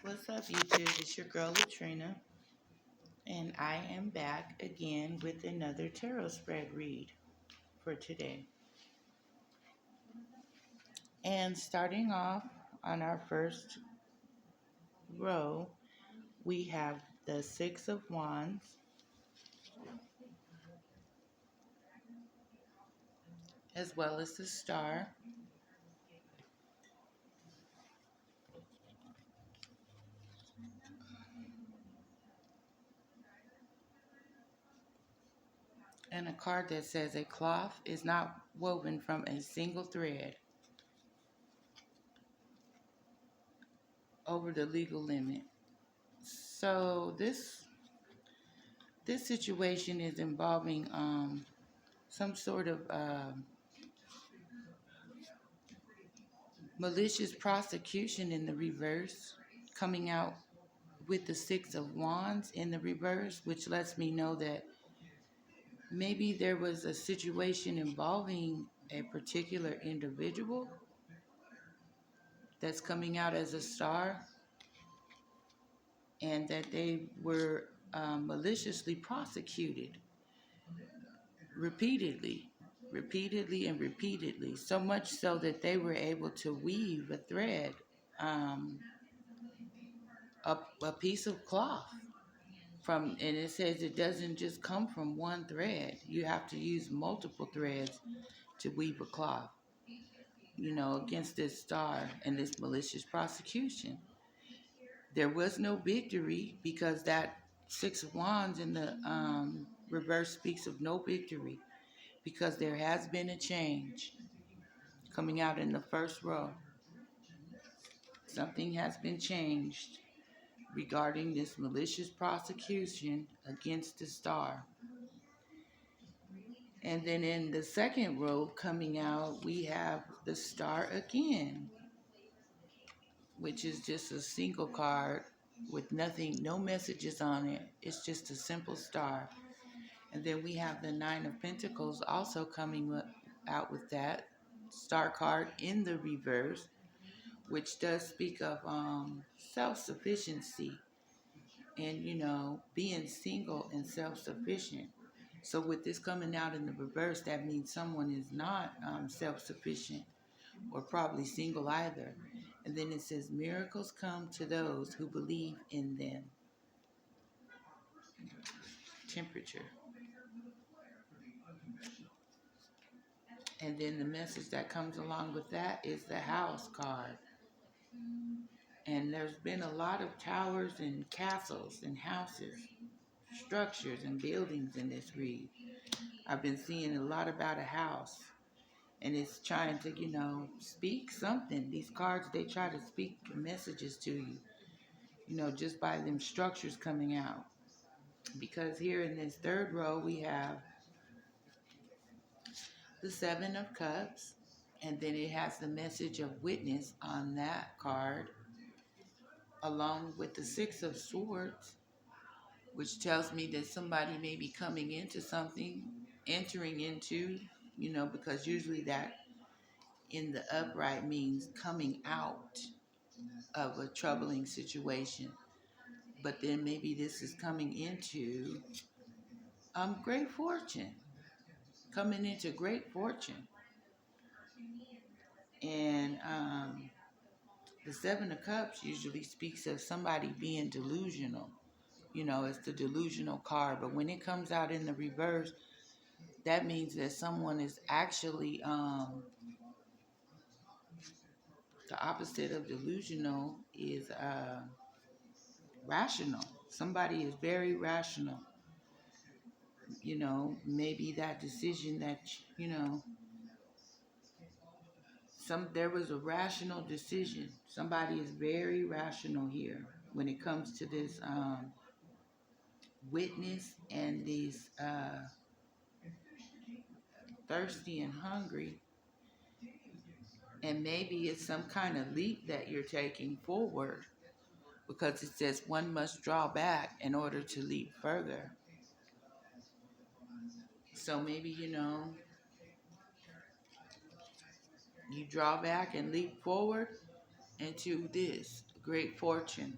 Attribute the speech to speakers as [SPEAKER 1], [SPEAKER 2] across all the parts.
[SPEAKER 1] What's up, YouTube? It's your girl Latrina, and I am back again with another tarot spread read for today. And starting off on our first row, we have the Six of Wands, as well as the Star. And a card that says a cloth is not woven from a single thread over the legal limit. So this situation is involving some sort of malicious prosecution in the reverse, coming out with the Six of Wands in the reverse, which lets me know that maybe there was a situation involving a particular individual that's coming out as a star, and that they were maliciously prosecuted repeatedly, and repeatedly, so much so that they were able to weave a thread, um, a piece of cloth from, and it says it doesn't just come from one thread. You have to use multiple threads to weave a cloth, against this star and this malicious prosecution. There was no victory because that Six of Wands in the reverse speaks of no victory, because there has been a change coming out in the first row. Something has been changed regarding this malicious prosecution against the star. And then in the second row coming out, we have the Star again, which is just a single card with nothing, no messages on it. It's just a simple star. And then we have the Nine of Pentacles also coming out with that star card in the reverse, which does speak of self-sufficiency and, being single and self-sufficient. So with this coming out in the reverse, that means someone is not self-sufficient or probably single either. And then it says, miracles come to those who believe in them. Temperature. And then the message that comes along with that is the House card. And there's been a lot of towers and castles and houses, structures and buildings in this read. I've been seeing a lot about a house. And it's trying to, speak something. These cards, they try to speak messages to you, just by them structures coming out. Because here in this third row, we have the Seven of Cups. And then it has the message of witness on that card, along with the Six of Swords, which tells me that somebody may be coming into something, entering into, because usually that in the upright means coming out of a troubling situation. But then maybe this is coming into great fortune. Coming into great fortune. And the Seven of Cups usually speaks of somebody being delusional. It's the delusional card. But when it comes out in the reverse, that means that someone is actually the opposite of delusional is rational. Somebody is very rational. Maybe that decision that, there was a rational decision. Somebody is very rational here when it comes to this witness and these thirsty and hungry. And maybe it's some kind of leap that you're taking forward, because it says one must draw back in order to leap further. So maybe, you draw back and leap forward into this great fortune.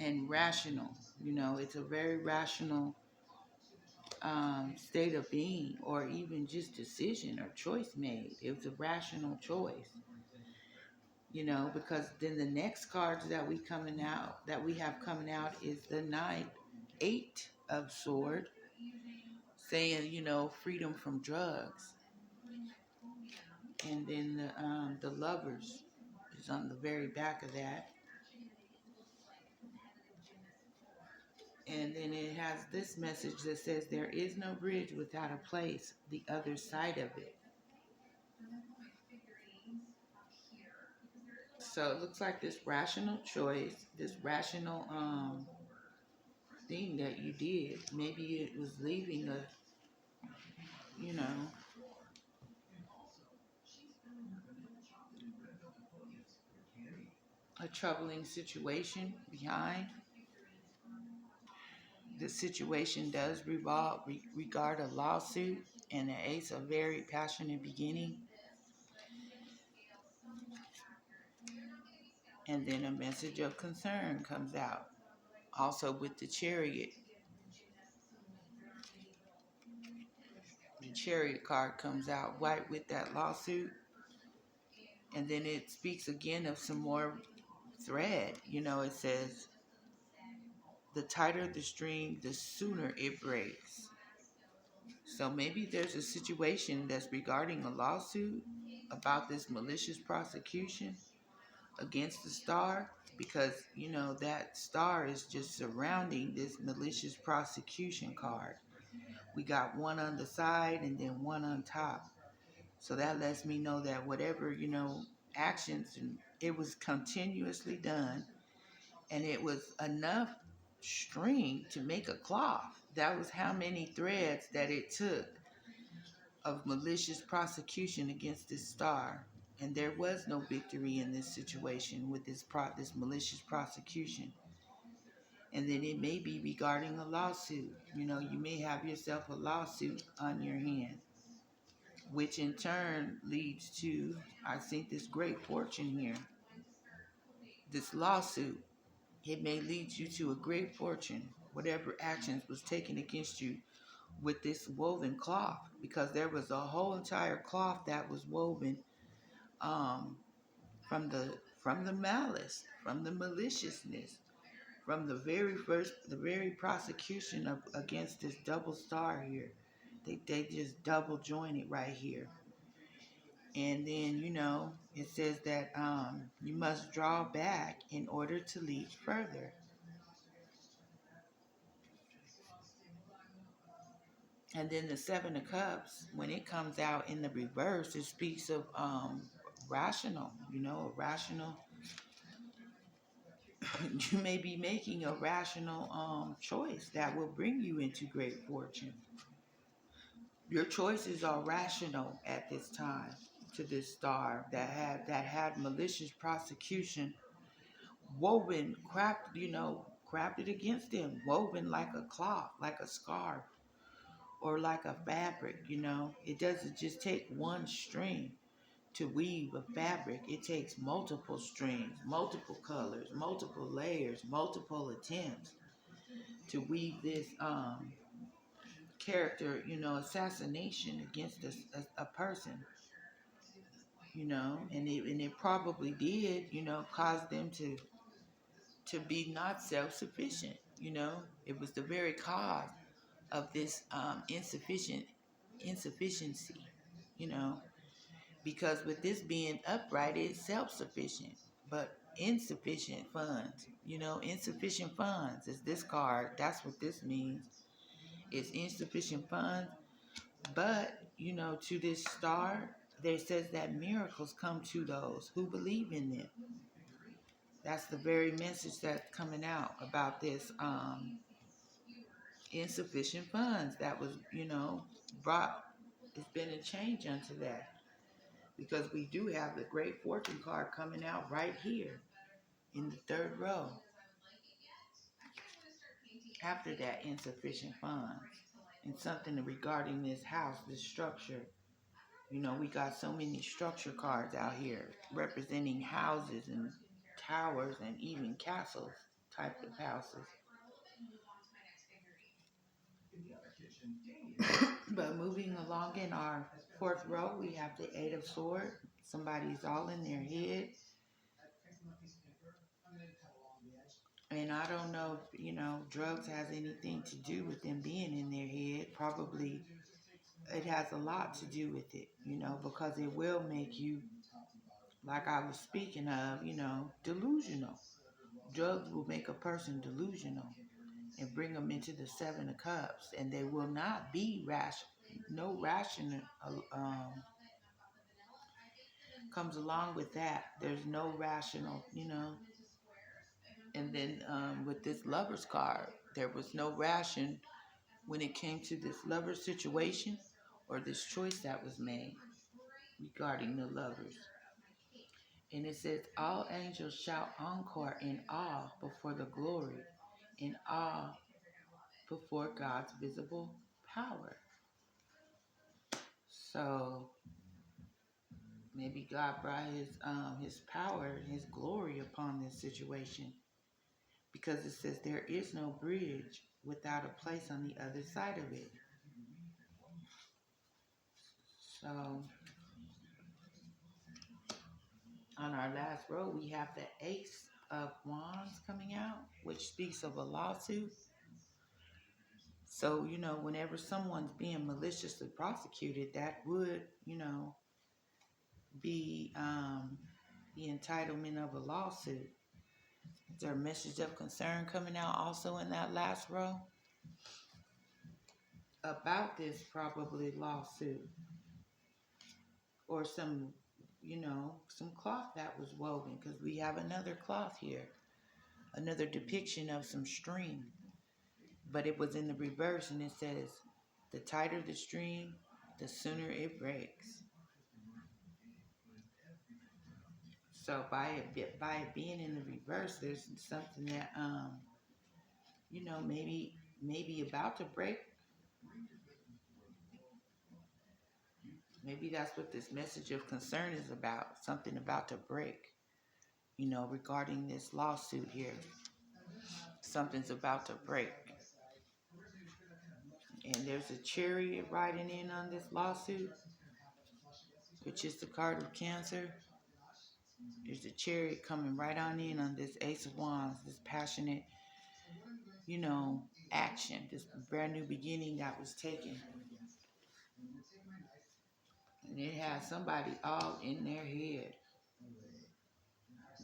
[SPEAKER 1] and rational. You know, it's a very rational state of being, or even just decision or choice made. It was a rational choice, you know, because then the next cards that we have coming out is the Knight, Eight of Sword, saying, you know, freedom from drugs. And then the Lovers is on the very back of that. And then it has this message that says, there is no bridge without a place, the other side of it. So it looks like this rational choice, this rational thing that you did, maybe it was leaving you know, a troubling situation behind. The situation does regard a lawsuit and the Ace of very passionate beginning. And then a message of concern comes out. Also with the Chariot. The Chariot card comes out right with that lawsuit. And then it speaks again of some more thread. You know, it says, the tighter the string, the sooner it breaks. So maybe there's a situation that's regarding a lawsuit about this malicious prosecution against the Star, because, you know, that Star is just surrounding this malicious prosecution card. We got one on the side and then one on top. So that lets me know that whatever, you know, actions, and it was continuously done, and it was enough string to make a cloth. That was how many threads that it took of malicious prosecution against this Star. And there was no victory in this situation with this malicious prosecution. And then it may be regarding a lawsuit. You know, you may have yourself a lawsuit on your hand, which in turn leads to, I think, this great fortune here. This lawsuit, it may lead you to a great fortune, whatever actions was taken against you with this woven cloth, because there was a whole entire cloth that was woven um, from the malice, from the maliciousness, from the very prosecution of against this double star here. They just double join it right here. And then, you know, it says that you must draw back in order to lead further. And then the Seven of Cups, when it comes out in the reverse, it speaks of rational, you know, a rational, you may be making a rational choice that will bring you into great fortune. Your choices are rational at this time to this Star that had malicious prosecution woven, crafted against them, woven like a cloth, like a scarf, or like a fabric, you know. It doesn't just take one string to weave a fabric. It takes multiple strings, multiple colors, multiple layers, multiple attempts to weave this character, you know, assassination against a person, you know. And it probably did, you know, cause them to be not self-sufficient, you know. It was the very cause of this insufficiency, you know, because with this being upright, it's self-sufficient, but insufficient funds, you know. Insufficient funds is this card. That's what this means. It's insufficient funds. But, you know, to this Star, there says that miracles come to those who believe in them. That's the very message that's coming out about this insufficient funds that was, you know, brought. It's been a change unto that, because we do have the Great Fortune card coming out right here in the third row after that insufficient funds. And something regarding this house, this structure. You know, we got so many structure cards out here representing houses and towers and even castles. type of houses. But moving along in our fourth row, we have the Eight of Swords. Somebody's all in their head. And I don't know if, drugs has anything to do with them being in their head. Probably it has a lot to do with it, because it will make you, like I was speaking of, delusional. Drugs will make a person delusional and bring them into the Seven of Cups, and they will not be rational. No rational comes along with that. There's no rational, And then with this Lover's card, there was no ration when it came to this lover situation or this choice that was made regarding the lovers. And it says, all angels shout encore in awe before the glory, in awe before God's visible power. So maybe God brought his power, his glory upon this situation, because it says there is no bridge without a place on the other side of it. So on our last row, we have the Ace of Wands coming out, which speaks of a lawsuit. So, whenever someone's being maliciously prosecuted, that would, be the entitlement of a lawsuit. Is there a message of concern coming out also in that last row about this probably lawsuit? Or some cloth that was woven, because we have another cloth here, another depiction of some string, but it was in the reverse, and it says, the tighter the string, the sooner it breaks. So by it being in the reverse, there's something that maybe about to break. Maybe that's what this message of concern is about, something about to break, regarding this lawsuit here. Something's about to break. And there's a chariot riding in on this lawsuit, which is the card of Cancer. There's a chariot coming right on this Ace of Wands, this passionate, action, this brand new beginning that was taken. And it has somebody all in their head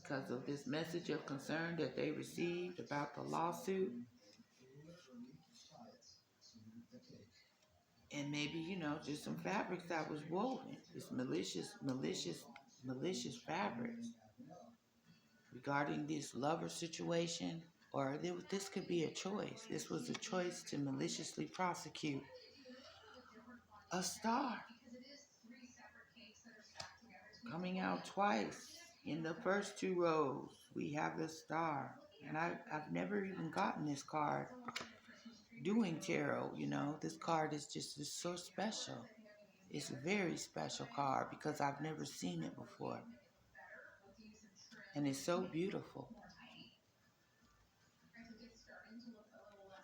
[SPEAKER 1] because of this message of concern that they received about the lawsuit. And maybe, just some fabrics that was woven. This malicious fabrics regarding this lover situation. Or this could be a choice. This was a choice to maliciously prosecute a star. Coming out twice in the first two rows, we have the star. And I've never even gotten this card doing tarot. This card is just so special. It's a very special card because I've never seen it before. And it's so beautiful.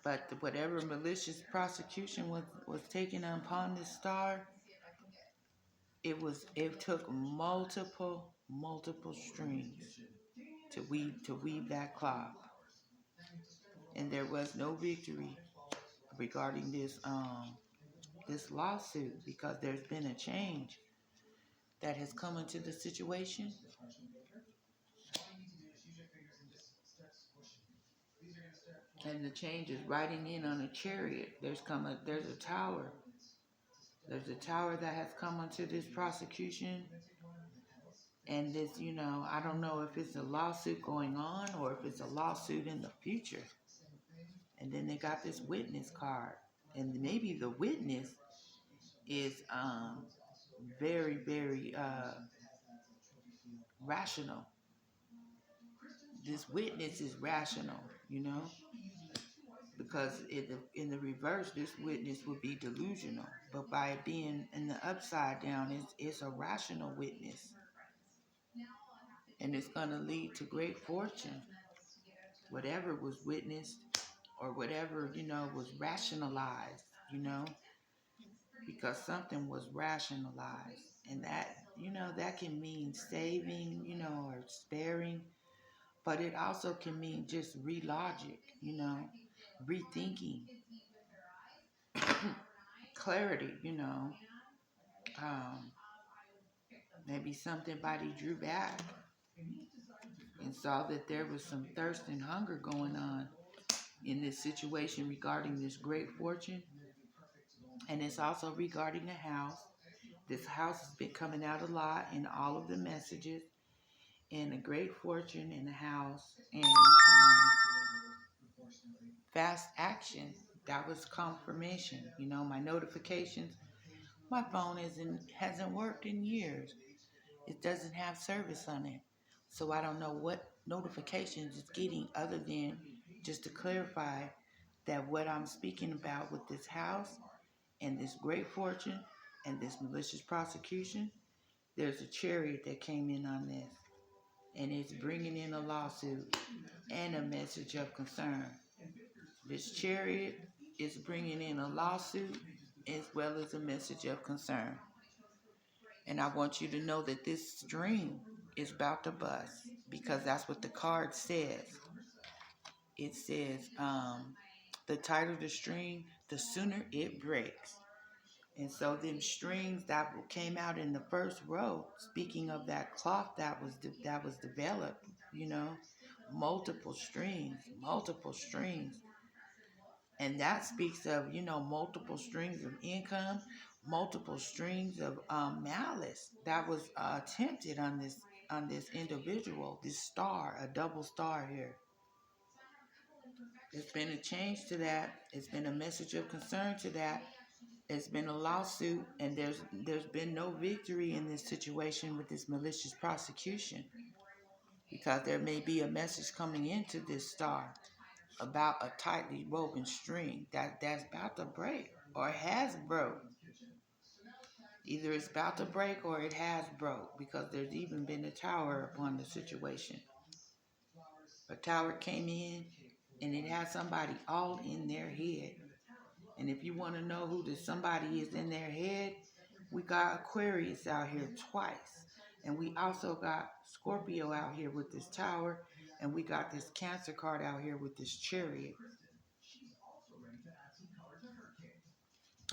[SPEAKER 1] But whatever malicious prosecution was taken upon this star, it took multiple strings to weave that cloth. And there was no victory regarding this lawsuit, because there's been a change that has come into the situation. And the change is riding in on a chariot. There's a tower. There's a tower that has come onto this prosecution. And this, I don't know if it's a lawsuit going on or if it's a lawsuit in the future. And then they got this witness card. And maybe the witness is very, very rational. This witness is rational, because in the reverse, this witness would be delusional. But by it being in the upside down, it's a rational witness. And it's going to lead to great fortune. whatever was witnessed or whatever, was rationalized, because something was rationalized. And that can mean saving, or sparing, but it also can mean just re-logic, rethinking, clarity, um, maybe somebody drew back and saw that there was some thirst and hunger going on in this situation regarding this great fortune. And it's also regarding the house. This house has been coming out a lot in all of the messages, and a great fortune in the house, and fast action. That was confirmation. My notifications, my phone hasn't worked in years. It doesn't have service on it. So I don't know what notifications it's getting other than just to clarify that what I'm speaking about with this house and this great fortune and this malicious prosecution, there's a chariot that came in on this, and it's bringing in a lawsuit and a message of concern. This chariot is bringing in a lawsuit as well as a message of concern. And I want you to know that this string is about to bust, because that's what the card says. It says, the tighter the string, the sooner it breaks. And so them strings that came out in the first row, speaking of that cloth that was developed, multiple strings. And that speaks of, multiple strings of income, multiple strings of malice that was attempted on this individual, this star, a double star here. There's been a change to that. It's been a message of concern to that. It's been a lawsuit, and there's been no victory in this situation with this malicious prosecution, because there may be a message coming into this star about a tightly woven string that's about to break or has broke. Either it's about to break or it has broke, because there's even been a tower upon the situation. A tower came in and it had somebody all in their head. And if you want to know who the somebody is in their head, we got Aquarius out here twice. And we also got Scorpio out here with this tower. And we got this Cancer card out here with this chariot.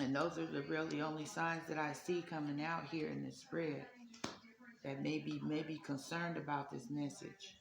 [SPEAKER 1] And those are the really only signs that I see coming out here in this spread that may be concerned about this message.